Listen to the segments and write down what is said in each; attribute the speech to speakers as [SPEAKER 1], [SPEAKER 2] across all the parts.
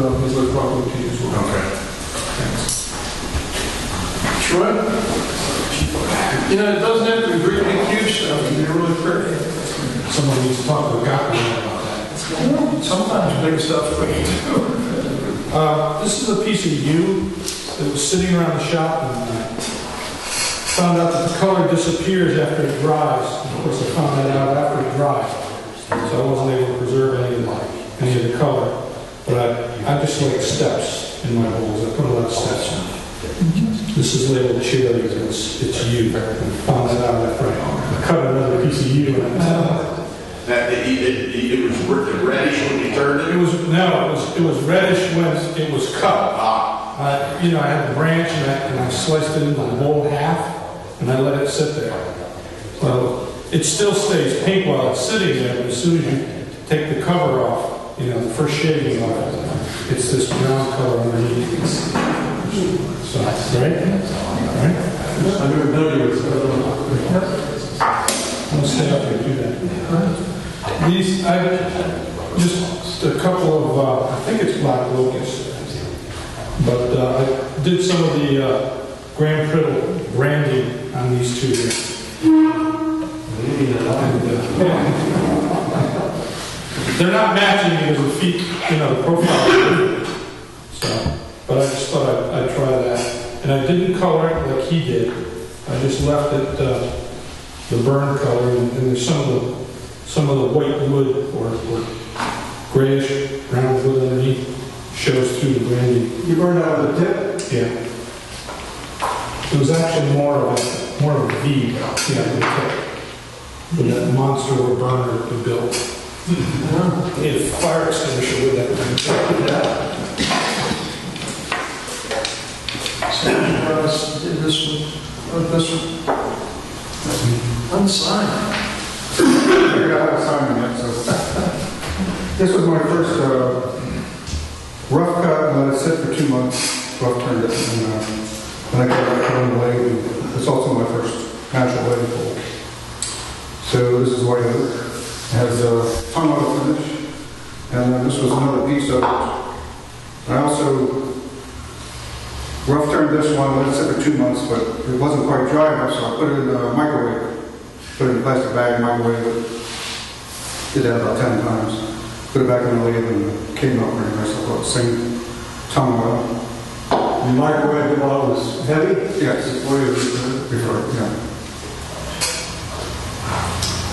[SPEAKER 1] Ms. LaCroix to you as well.
[SPEAKER 2] Okay.
[SPEAKER 1] Troy? You know, it doesn't have to be great big huge stuff, it can be really pretty.
[SPEAKER 3] Someone needs to talk to a copy about that.
[SPEAKER 1] Sometimes big stuff's pretty too.
[SPEAKER 3] This is a piece of yew that was sitting around the shop, and found out that the color disappears after it dries. Of course, I found that out after it dried, so I wasn't able to preserve any of the color. But I just like steps in my bowls. I put a lot of steps in. This is labeled cherry, it's yew. I found that out after I cut another piece of yew.
[SPEAKER 2] It was reddish when you turned it?
[SPEAKER 3] It was reddish when it was cut. You know, I had the branch and I sliced it into the bowl half and I let it sit there. So it still stays pink while it's sitting there, but as soon as you take the cover off, you know, the first shaving off, it's this brown color underneath. So, right?
[SPEAKER 1] I never know you.
[SPEAKER 3] I'm gonna stay up here and do that. These, just a couple of, I think it's black locust, but I did some of the Grand Prittle branding on these two here. They're not matching because the feet, you know, the profile is different. So, but I just thought I'd try that. And I didn't color it like he did. I just left it the burn color, and there's some of the white wood or grayish brown wood underneath shows through the branding.
[SPEAKER 1] You burned out of the tip?
[SPEAKER 3] Yeah. It was actually more of a V, yeah, the tip. But that monster of a burner that we built. Need a fire extinguisher with that thing.
[SPEAKER 1] This one. Unsigned.
[SPEAKER 4] I figured out how to sign it, so. This was my first rough cut, and let it sit for 2 months, rough turned it, and then I got it on the blade, and it's also my first natural blade pull. So this is what it has a tongue auto finish, and then this was another piece of it. I also rough turned this one, let it sit for 2 months, but it wasn't quite dry enough, so I put it in a microwave. Put it in a plastic bag, microwave it. Did that about 10 times. Put it back in the lathe and it came out very nice. I thought same tongue oil.
[SPEAKER 1] You microwave it while it was heavy?
[SPEAKER 4] Yes.
[SPEAKER 1] Before you
[SPEAKER 4] Before, yeah.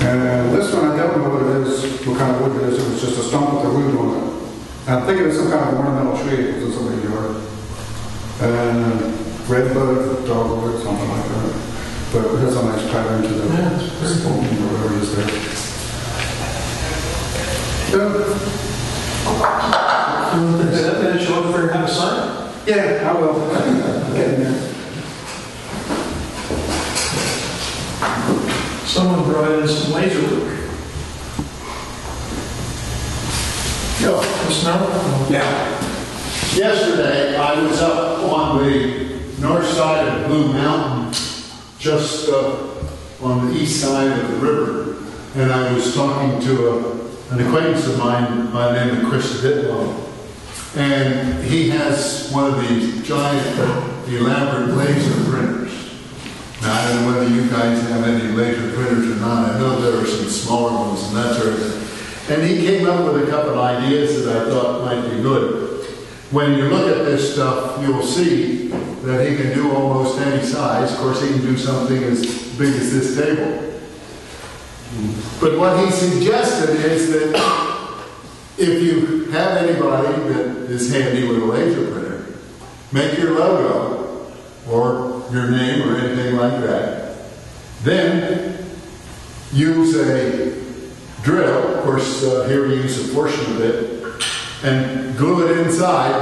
[SPEAKER 4] And this one, I don't know what it is, what kind of wood it is. It was just a stump with a root on it. And I'm thinking it's some kind of ornamental tree. It was in somebody's yard. And redbud, dogwood, something like that. But it has a nice pattern to the whatever it is there.
[SPEAKER 1] Is that finish look for how to sign it?
[SPEAKER 4] Yeah, I will. Getting there.
[SPEAKER 1] Someone brought in some laser work. Snow?
[SPEAKER 5] Yeah. Yesterday, I was up on the north side of Blue Mountain, just on the east side of the river, and I was talking to an acquaintance of mine by the name of Chris Ditlow, and he has one of these giant, elaborate laser printers. Now, I don't know whether you guys have any laser printers or not. I know there are some smaller ones and that sort of thing. And he came up with a couple of ideas that I thought might be good. When you look at this stuff, you'll see that he can do almost any size. Of course, he can do something as big as this table. But what he suggested is that if you have anybody that is handy with a laser printer, make your logo or your name or anything like that. Then use a drill, of course here we use a portion of it, and glue it inside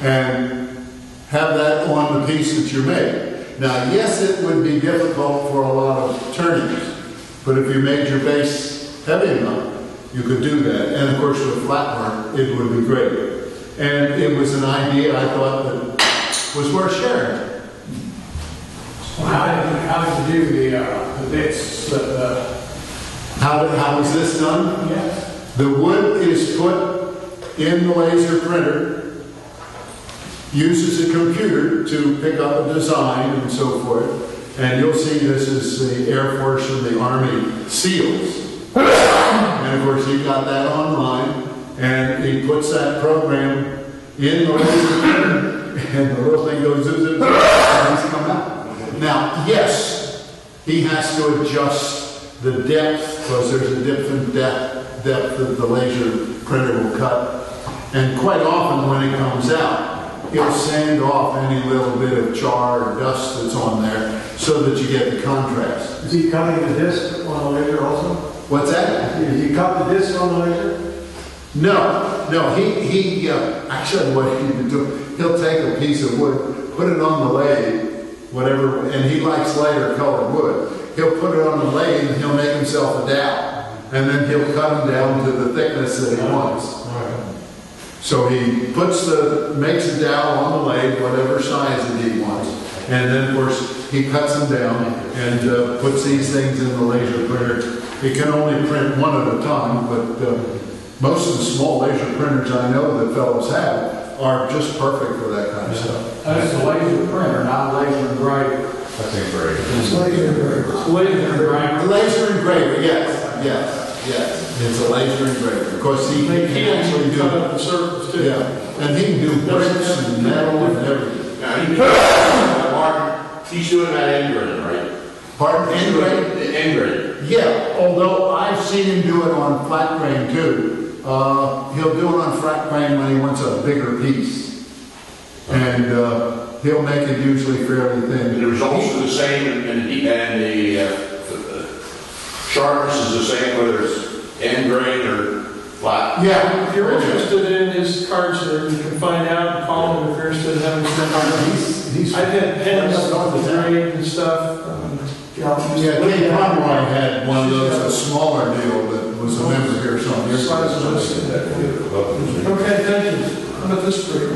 [SPEAKER 5] and have that on the piece that you make. Now, yes, it would be difficult for a lot of turnings, but if you made your base heavy enough, you could do that. And of course, with flat work, it would be great. And it was an idea I thought that was worth sharing.
[SPEAKER 1] How did you do the bits?
[SPEAKER 5] How is this done?
[SPEAKER 1] Yes.
[SPEAKER 5] The wood is put in the laser printer, uses a computer to pick up a design and so forth. And you'll see this is the Air Force and the Army SEALs. And of course, he got that online, and he puts that program in the laser printer, and the little thing goes zip, zip, zip, and he's come out. Now, yes, he has to adjust the depth, because there's a different depth that the laser printer will cut. And quite often when it comes out, he'll sand off any little bit of char or dust that's on there so that you get the contrast.
[SPEAKER 6] Is he cutting the disc on the laser also?
[SPEAKER 5] What's that?
[SPEAKER 6] Is he cut the disc on the laser?
[SPEAKER 5] No, he actually what he would do, he'll take a piece of wood, put it on the lathe, whatever, and he likes lighter colored wood. He'll put it on the lathe and he'll make himself a dowel, and then he'll cut them down to the thickness that he wants. So he makes a dowel on the lathe, whatever size that he wants, and then of course he cuts them down and puts these things in the laser printer. He can only print one at a time, but most of the small laser printers I know that fellows have are just perfect for that kind of stuff.
[SPEAKER 3] That's a laser printer, not a laser engraver.
[SPEAKER 2] That's engraver.
[SPEAKER 3] It's laser engraver. Laser engraver.
[SPEAKER 5] A laser engraver, yes. It's a laser engraver. Of course, he can actually do
[SPEAKER 3] cut up the surface too.
[SPEAKER 5] Yeah, and he can do bricks and metal and everything.
[SPEAKER 2] Now, Mark, he's doing that engraving, right?
[SPEAKER 5] Pardon? Engraving?
[SPEAKER 2] The engraving.
[SPEAKER 5] Yeah, although I've seen him do it on flat crane too. He'll do it on flat crane when he wants a bigger piece. And he'll make it usually fairly thin.
[SPEAKER 2] And the results are the same, and the sharpness is the same, whether it's end grain or flat.
[SPEAKER 5] Yeah.
[SPEAKER 1] If you're interested in his cards there, you can find out and call him if you're interested in having some. I've had pens with grade and stuff.
[SPEAKER 5] Yeah, Kate Pomeroy had one of those, a smaller deal that was a member here some years ago.
[SPEAKER 1] Okay, thank you. How about this for you?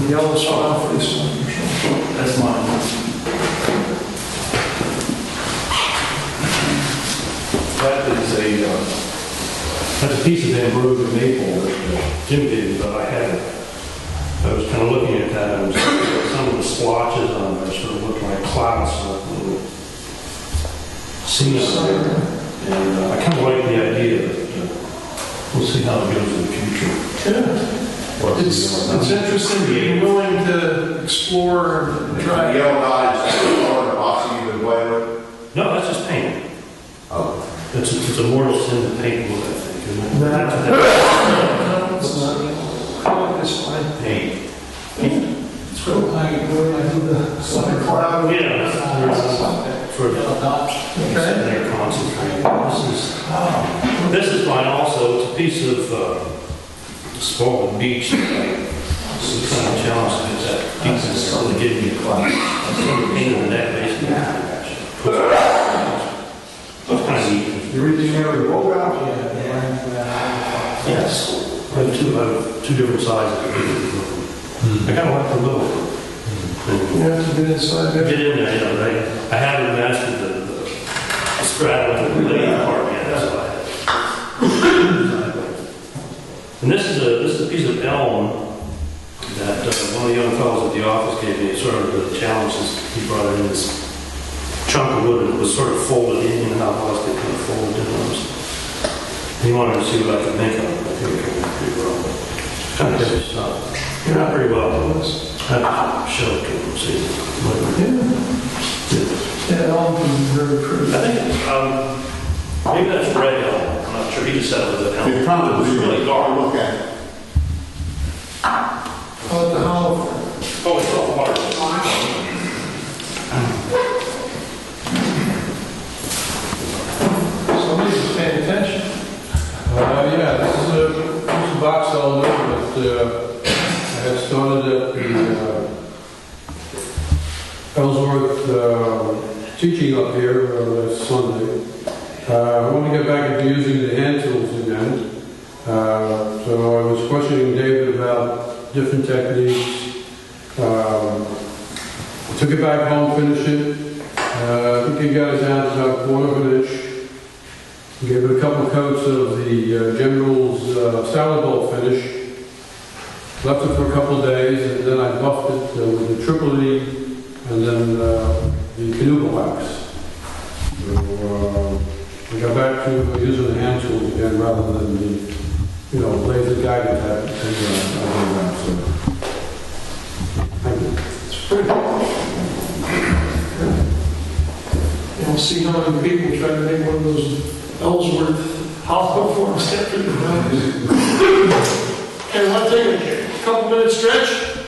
[SPEAKER 1] The yellow spot for this one.
[SPEAKER 6] That's mine.
[SPEAKER 7] That's a piece of ambrosia maple that Jim gave me, but I was kind of looking at that, and some of the splotches on there sort of look like clouds, like little scenes on there. And I kind of like the idea, but we'll see how it goes in the future.
[SPEAKER 1] Yeah. It's interesting being willing to explore and
[SPEAKER 2] The
[SPEAKER 1] try.
[SPEAKER 2] yellow dye is the color of epoxy you've been playing with?
[SPEAKER 7] No, that's just paint.
[SPEAKER 2] Oh.
[SPEAKER 7] It's a mortal sin to paint wood, I think, isn't it?
[SPEAKER 1] No, it's not. I like this fine.
[SPEAKER 7] Paint.
[SPEAKER 3] It's real high, I do the summer cloud.
[SPEAKER 7] Yeah, for the
[SPEAKER 1] Okay.
[SPEAKER 7] there concentrating. This is mine also. It's a piece of Spalding Beach. Some kind of challenge to get that piece is really getting me a class. I'm painting that basically. It's kind of neat.
[SPEAKER 6] You're reading out the roll out?
[SPEAKER 7] Yes. I have two different sizes. I kind of like the little.
[SPEAKER 1] You have to get inside there.
[SPEAKER 7] Get in there, you know, right? I haven't mastered the straddle and the lathe part yet, that's why. And this is a piece of elm that one of the young fellows at the office gave me. Sort of the challenges he brought in this chunk of wood, and it was sort of folded in, you know how it was, they kind of folded in those. He wanted to see what I could make of it. I think it came out pretty well. Kind of heavy stuff. You're not very well at this. I show it to him, see.
[SPEAKER 1] Yeah, all of them are very pretty.
[SPEAKER 7] I think maybe that's red elm. I'm not sure. He just said it was an elm.
[SPEAKER 5] It probably
[SPEAKER 7] It was really dark.
[SPEAKER 5] look at it.
[SPEAKER 1] Oh, the hollow.
[SPEAKER 7] Oh, it's all water.
[SPEAKER 1] Somebody's paying attention.
[SPEAKER 3] Yeah, this is a box elder that I had started at the Ellsworth teaching up here last Sunday. I want to get back into using the hand tools again. So I was questioning David about different techniques. Took it back home, finished it. I think he got it down to about 1/4 of an inch.
[SPEAKER 8] Gave it a couple coats of the General's salad bowl finish. Left it for a couple of days, and then I buffed it with the Triple E and then the Canuba wax. So we got back to using the hand tools again rather than the, laser guided type of thing. Thank you.
[SPEAKER 1] It's pretty. And we'll see how many people try to make one of those Ellsworth hollow forms after the house. And one thing, a couple minute stretch.